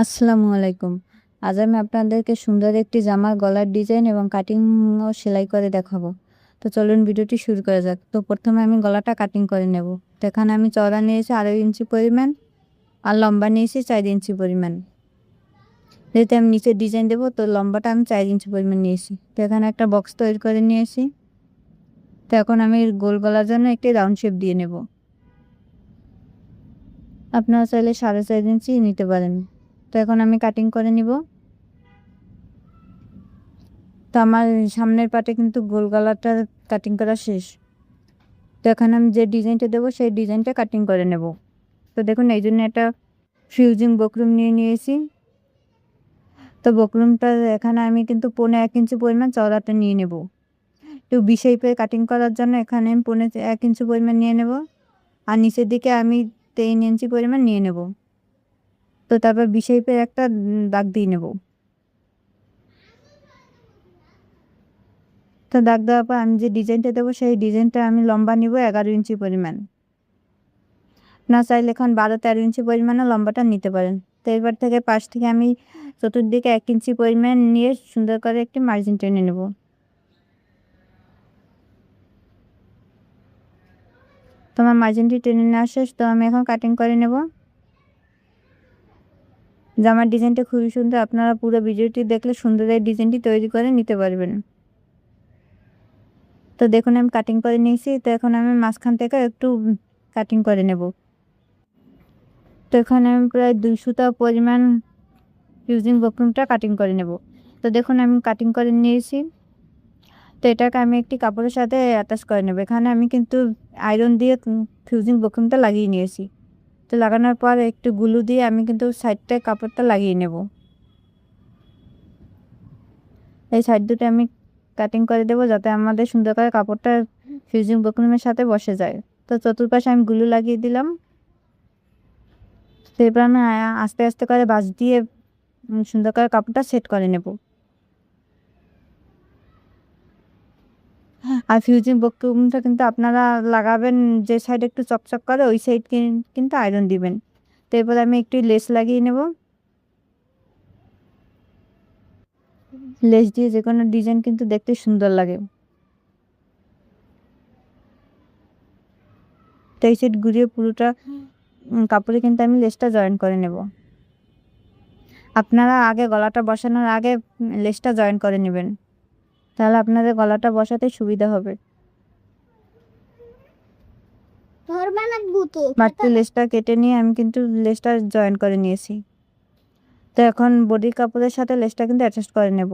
আসসালামু আলাইকুম। আজ আমি আপনাদেরকে সুন্দর একটি জামার গলার ডিজাইন এবং কাটিং ও সেলাই করে দেখাবো। তো চলুন ভিডিওটি শুরু করা যাক। তো প্রথমে আমি গলাটা কাটিং করে নেব। তো এখানে আমি চওড়া নিয়েছি 2.5 ইঞ্চি পরিমাণ আর লম্বা নিয়েছি 4 ইঞ্চি পরিমাণ। যেহেতু আমি নিচে ডিজাইন দেবো তো লম্বাটা আমি 4 ইঞ্চি পরিমাণ নিয়েছি। তো এখানে একটা বক্স তৈরি করে নিয়েছি। তো এখন আমি গোল গলার জন্য একটি রাউন্ড শেপ দিয়ে নেব। আপনারা চাইলে 4.5 ইঞ্চি নিতে পারেন। তো এখন আমি কাটিং করে নিব। তো আমার সামনের পাটে কিন্তু গোল গলাটা কাটিং করা শেষ। তো এখানে আমি যে ডিজাইনটা দেবো সেই ডিজাইনটা কাটিং করে নেব। তো দেখুন এই জন্য একটা ফিউজিং বকরুম নিয়ে নিয়েছি। তো বকরুমটা এখানে আমি কিন্তু 1.5 ইঞ্চি পরিমাণ চওড়াটা নিয়ে নেব। তো ভি শেপে কাটিং করার জন্য এখানে আমি 1.5 ইঞ্চি পরিমাণ নিয়ে নেব আর নিচের দিকে আমি 3 ইঞ্চি পরিমাণ নিয়ে নেব। তো তারপর ভি শেপের একটা দাগ দিয়ে নেব। তো দাগ দেওয়ার পর আমি যে ডিজাইনটা দেবো সেই ডিজাইনটা আমি লম্বা নিব 11 ইঞ্চি পরিমাণ। না চাইলে এখন 12-13 ইঞ্চি পরিমাণে লম্বাটা নিতে পারেন। তো এবার থেকে পাশ থেকে আমি চতুর্দিকে 1 ইঞ্চি পরিমাণ নিয়ে সুন্দর করে একটি মার্জিন টেনে নেব। তো আমার মার্জিনটি টেনে নেওয়া শেষ। তো আমি এখন কাটিং করে নেব। জামার ডিজাইনটা খুবই সুন্দর, আপনারা পুরো ভিডিওটি দেখলে সুন্দর এই ডিজাইনটি তৈরি করে নিতে পারবেন। তো দেখুন আমি কাটিং করে নিয়েছি। তো এখন আমি মাঝখান থেকে একটু কাটিং করে নেব। তো এখানে আমি প্রায় 2 সুতা পরিমাণ ফিউজিং বক্রমটা কাটিং করে নেব। তো দেখুন আমি কাটিং করে নিয়েছি। তো এটাকে আমি একটি কাপড়ের সাথে অ্যাটাচ করে নেব। এখানে আমি কিন্তু আয়রন দিয়ে ফিউজিং বক্রমটা লাগিয়ে নিয়েছি। তো লাগানোর পর একটু গুলু দিয়ে আমি কিন্তু সাইডটায় কাপড়টা লাগিয়ে নেব। এই সাইড দুটো আমি কাটিং করে দেবো যাতে আমাদের সুন্দর করে কাপড়টা ফিউজিং বক্রমের সাথে বসে যায়। তো চতুর্পাশে আমি গুলু লাগিয়ে দিলাম। তো এবার আমি আস্তে আস্তে করে বাঁশ দিয়ে সুন্দর করে কাপড়টা সেট করে নেব। আর ফিউজিং বক্রমটা কিন্তু আপনারা লাগাবেন যে সাইড একটু চকচক করে ওই সাইড কিন্তু আয়রন দিবেন। তো এরপর আমি একটু লেস লাগিয়ে নেব। লেস দিয়ে যে কোনো ডিজাইন কিন্তু দেখতে সুন্দর লাগে। তো এই সাইড ঘুরিয়ে পুরোটা কাপড়ে কিন্তু আমি লেসটা জয়েন করে নেব। আপনারা আগে গলাটা বসানোর আগে লেসটা জয়েন করে নেবেন, তাহলে আপনাদের গলাটা বসাতে সুবিধা হবে। বাড়তি লেসটা কেটে নিয়ে আমি কিন্তু লেসটা জয়েন করে নিয়েছি। তো এখন বডি কাপড়ের সাথে লেসটা কিন্তু অ্যাটাচ করে নেব।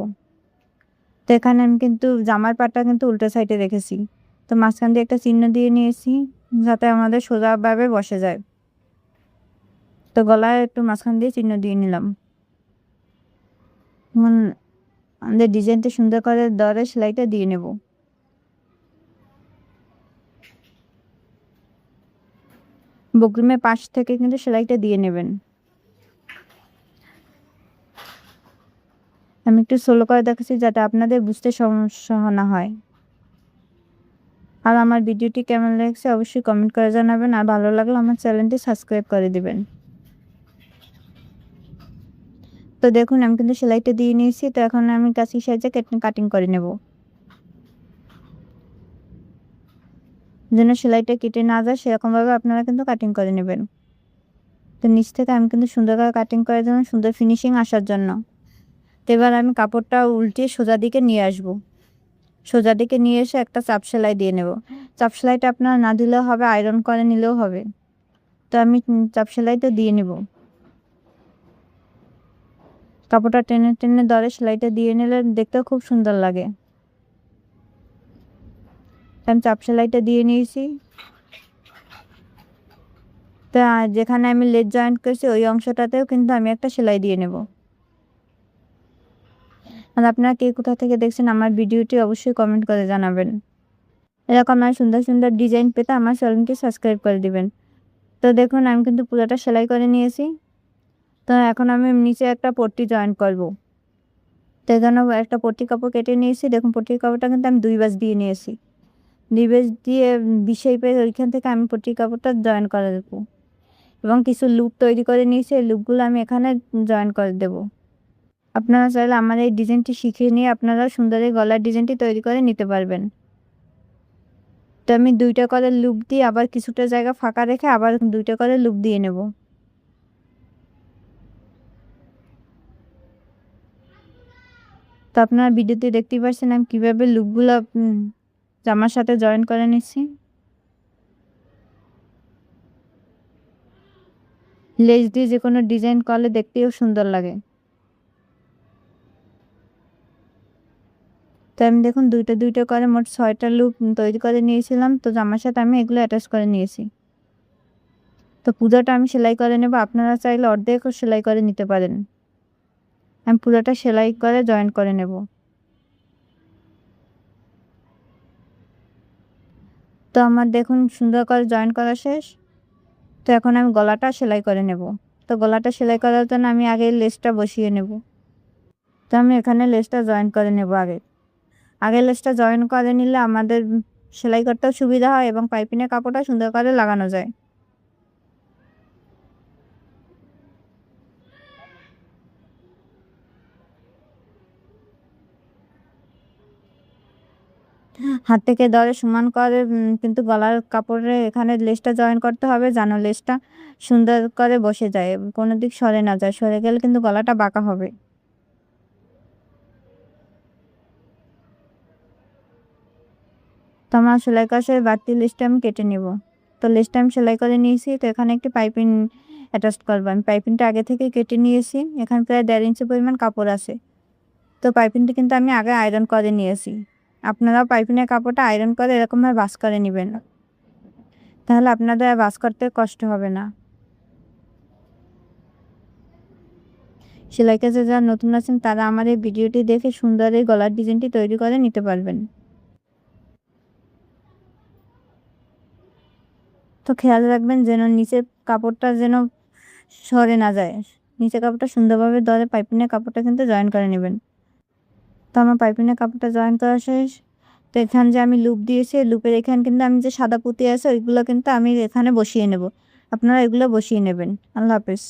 তো এখানে আমি কিন্তু জামার পাটটা কিন্তু উল্টো সাইডে রেখেছি। তো মাঝখান দিয়ে একটা চিহ্ন দিয়ে নিয়েছি যাতে আমাদের সোজাভাবে বসে যায়। তো গলায় একটু মাঝখান দিয়ে চিহ্ন দিয়ে নিলাম। এখন আমাদের ডিজাইনটা সুন্দর করে দরে সেলাইটা দিয়ে নেব। বকরুমের পাশ থেকে কিন্তু সেলাইটা দিয়ে নেবেন। আমি একটু স্লো করে দেখাচ্ছি যাতে আপনাদের বুঝতে সমস্যা না হয়। আর আমার ভিডিওটি কেমন লেগেছে অবশ্যই কমেন্ট করে জানাবেন, আর ভালো লাগলে আমার চ্যানেলটি সাবস্ক্রাইব করে দিবেন। তো দেখুন আমি কিন্তু সেলাইটা দিয়ে নিয়েছি। তো এখন আমি কাঁচি সাইজে কাটিং করে নেব, যেন সেলাইটা কেটে না যায় সেরকমভাবে আপনারা কিন্তু কাটিং করে নেবেন। তো নিচ থেকে আমি কিন্তু সুন্দর করে কাটিং করে দেবো সুন্দর ফিনিশিং আসার জন্য। তো এবার আমি কাপড়টা উল্টিয়ে সোজা দিকে নিয়ে আসব। সোজা দিকে নিয়ে এসে একটা চাপ সেলাই দিয়ে নেব। চাপ সেলাইটা আপনারা না দিলেও হবে, আয়রন করে নিলেও হবে। তো আমি চাপ সেলাইটা দিয়ে নেব। কাপড়টা টেনে টেনে ধরে সেলাইটা দিয়ে নিলে দেখতেও খুব সুন্দর লাগে। আমি চাপ সেলাইটা দিয়ে নিয়েছি। তো যেখানে আমি লেস জয়েন্ট করেছি ওই অংশটাতেও কিন্তু আমি একটা সেলাই দিয়ে নেব। আর আপনারা কে কোথা থেকে দেখছেন আমার ভিডিওটি অবশ্যই কমেন্ট করে জানাবেন। এরকম আমার সুন্দর সুন্দর ডিজাইন পেতে আমার চ্যানেলটি সাবস্ক্রাইব করে দিবেন। তো দেখুন আমি কিন্তু পুরোটা সেলাই করে নিয়েছি। তো এখন আমি নিচে একটা পট্টি জয়েন করব। তো এই জন্য একটা পট্টি কাপড় কেটে নিয়েছি। দেখুন পট্টির কাপড়টা কিন্তু আমি 2 ভাঁজ দিয়ে নিয়েছি। 2 ভাঁজ দিয়ে ভি শেপের ওইখান থেকে আমি পট্টির কাপড়টা জয়েন করে দেবো। এবং কিছু লুপ তৈরি করে নিয়েছি। এই লুপগুলো আমি এখানে জয়েন করে দেব। আপনারা চাইলে আমার এই ডিজাইনটি শিখে নিয়ে আপনারাও সুন্দর এই গলার ডিজাইনটি তৈরি করে নিতে পারবেন। তো আমি 2টা করে লুপ দিয়ে আবার কিছুটা জায়গা ফাঁকা রেখে আবার 2টা করে লুপ দিয়ে নেব। তো আপনারা ভিডিওতে দেখতেই পাচ্ছেন আমি কিভাবে লুপগুলো জামার সাথে জয়েন করে নিচ্ছি। লেস দিয়ে যে কোনো ডিজাইন করলে দেখতেও সুন্দর লাগে। তো আমি দেখুন 2টা করে মোট 6টা লুপ তৈরি করে নিয়েছিলাম। তো জামার সাথে আমি এগুলো অ্যাটাচ করে নিয়েছি। তো পুরোটা আমি সেলাই করে নেব। আপনারা চাইলে অর্ধেকও সেলাই করে নিতে পারেন। আমি পুরোটা সেলাই করে জয়েন করে নেব। তো আমার দেখুন সুন্দর করে জয়েন করা শেষ। তো এখন আমি গলাটা সেলাই করে নেব। তো গলাটা সেলাই করার জন্য আমি আগে লেসটা বসিয়ে নেব। তো আমি এখানে লেসটা জয়েন করে নেব আগে লেসটা জয়েন করে নিলে আমাদের সেলাই করতেও সুবিধা হয় এবং পাইপিনের কাপড়টা সুন্দর করে লাগানো যায়। হাত থেকে ধরে সমান করে কিন্তু গলার কাপড়ে এখানে লেসটা জয়েন করতে হবে যেন লেসটা সুন্দর করে বসে যায়, কোনো দিক সরে না যায়। সরে গেলে কিন্তু গলাটা বাঁকা হবে। তো আমার সেলাই কাজের বাড়তি লেসটা আমি কেটে নেব। তো লেসটা আমি সেলাই করে নিয়েছি। তো এখানে একটি পাইপিং অ্যাটাচ করবো। আমি পাইপিংটা আগে থেকে কেটে নিয়েছি। এখানে প্রায় 1.5 ইঞ্চি পরিমাণ কাপড় আছে। তো পাইপিংটা কিন্তু আমি আগে আয়রন করে নিয়েছি। আপনারাও পাইপিনের কাপড়টা আয়রন করে এরকমভাবে ভাঁজ করে নেবেন, তাহলে আপনাদের আর ভাঁজ করতে কষ্ট হবে না। সেলাই কাজে যারা নতুন আছেন তারা আমার এই ভিডিওটি দেখে সুন্দর এই গলার ডিজাইনটি তৈরি করে নিতে পারবেন। তো খেয়াল রাখবেন যেন নিচের কাপড়টা যেন সরে না যায়। নিচের কাপড়টা সুন্দরভাবে ধরে পাইপিনের কাপড়টা কিন্তু জয়েন করে নেবেন। তো আমার পাইপিনের কাপড়টা জয়েন করা শেষ। তো এখানে যে আমি লুপ দিয়েছি লুপের এখানে কিন্তু আমি যে সাদা পুঁতি আছে ওইগুলো কিন্তু আমি এখানে বসিয়ে নেব। আপনারা এগুলো বসিয়ে নেবেন। আল্লাহ হাফেজ।